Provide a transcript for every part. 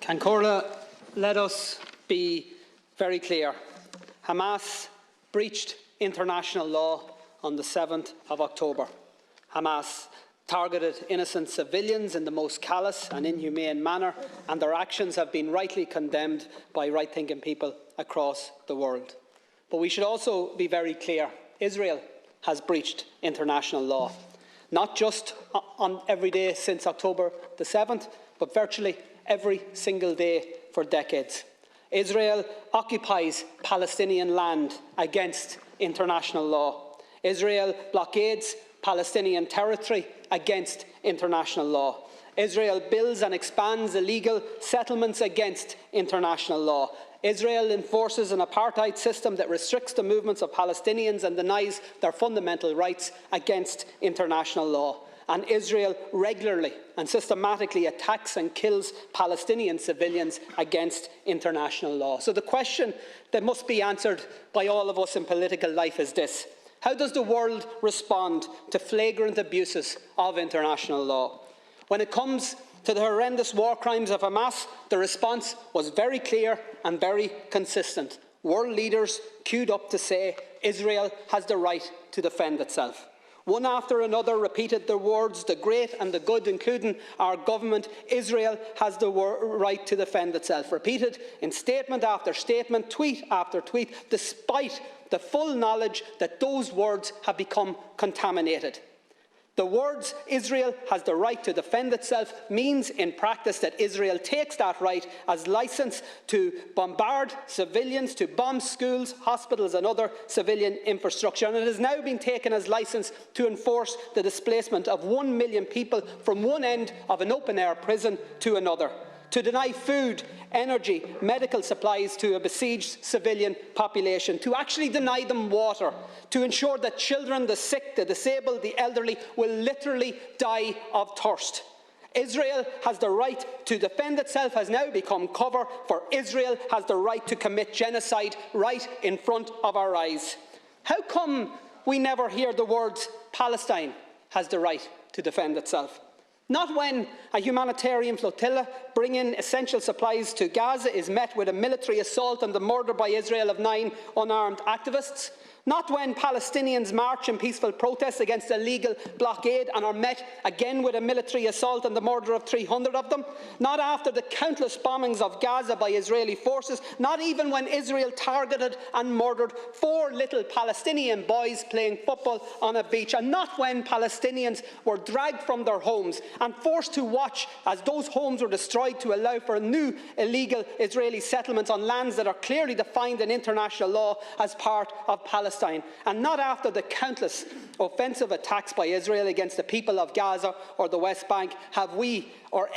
Cancórla, let us be very clear. Hamas breached international law on the 7th of October. Hamas targeted innocent civilians in the most callous and inhumane manner, and their actions have been rightly condemned by right-thinking people across the world. But we should also be very clear. Israel has breached international law, not just on every day since October the 7th, but virtually every single day for decades. Israel occupies Palestinian land against international law. Israel blockades Palestinian territory against international law. Israel builds and expands illegal settlements against international law. Israel enforces an apartheid system that restricts the movements of Palestinians and denies their fundamental rights against international law. And Israel regularly and systematically attacks and kills Palestinian civilians against international law. So the question that must be answered by all of us in political life is this: how does the world respond to flagrant abuses of international law? When it comes to the horrendous war crimes of Hamas, the response was very clear and very consistent. World leaders queued up to say Israel has the right to defend itself. One after another repeated the words, the great and the good, including our government: Israel has the right to defend itself. Repeated in statement after statement, tweet after tweet, despite the full knowledge that those words have become contaminated. The words "Israel has the right to defend itself" means in practice that Israel takes that right as licence to bombard civilians, to bomb schools, hospitals and other civilian infrastructure. And it has now been taken as licence to enforce the displacement of 1 million people from one end of an open-air prison to another, to deny food, energy, medical supplies to a besieged civilian population, to actually deny them water, to ensure that children, the sick, the disabled, the elderly will literally die of thirst. Israel has the right to defend itself has now become cover for Israel has the right to commit genocide right in front of our eyes. How come we never hear the words "Palestine has the right to defend itself"? Not when a humanitarian flotilla bringing essential supplies to Gaza is met with a military assault and the murder by Israel of 9 unarmed activists. Not when Palestinians march in peaceful protest against a legal blockade and are met again with a military assault and the murder of 300 of them. Not after the countless bombings of Gaza by Israeli forces. Not even when Israel targeted and murdered 4 little Palestinian boys playing football on a beach. And not when Palestinians were dragged from their homes and forced to watch as those homes were destroyed to allow for new illegal Israeli settlements on lands that are clearly defined in international law as part of Palestine. And not after the countless offensive attacks by Israel against the people of Gaza or the West Bank have we or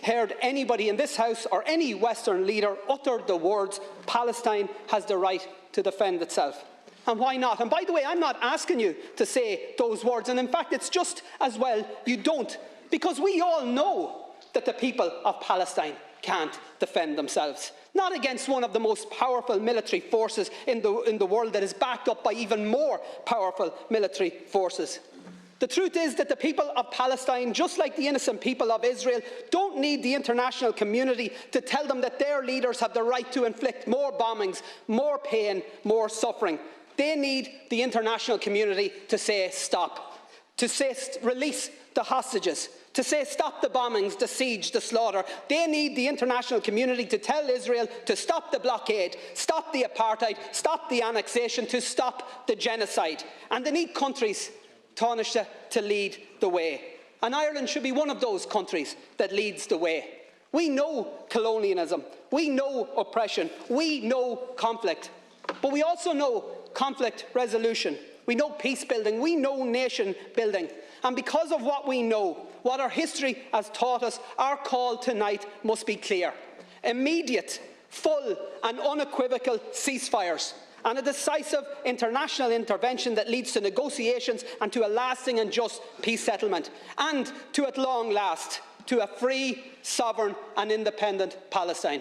heard anybody in this House or any Western leader utter the words "Palestine has the right to defend itself." And why not? And by the way, I'm not asking you to say those words, and in fact it's just as well you don't, because we all know that the people of Palestine can't defend themselves. Not against one of the most powerful military forces in the world that is backed up by even more powerful military forces. The truth is that the people of Palestine, just like the innocent people of Israel, don't need the international community to tell them that their leaders have the right to inflict more bombings, more pain, more suffering. They need the international community to say stop, to say release the hostages, to say stop the bombings, the siege, the slaughter. They need the international community to tell Israel to stop the blockade, stop the apartheid, stop the annexation, to stop the genocide. And they need countries, Taoiseach, to lead the way. And Ireland should be one of those countries that leads the way. We know colonialism, we know oppression, we know conflict, but we also know conflict resolution. We know peace building, we know nation building. And because of what we know, what our history has taught us, our call tonight must be clear: immediate, full and unequivocal ceasefires, and a decisive international intervention that leads to negotiations and to a lasting and just peace settlement, and to, at long last, to a free, sovereign and independent Palestine.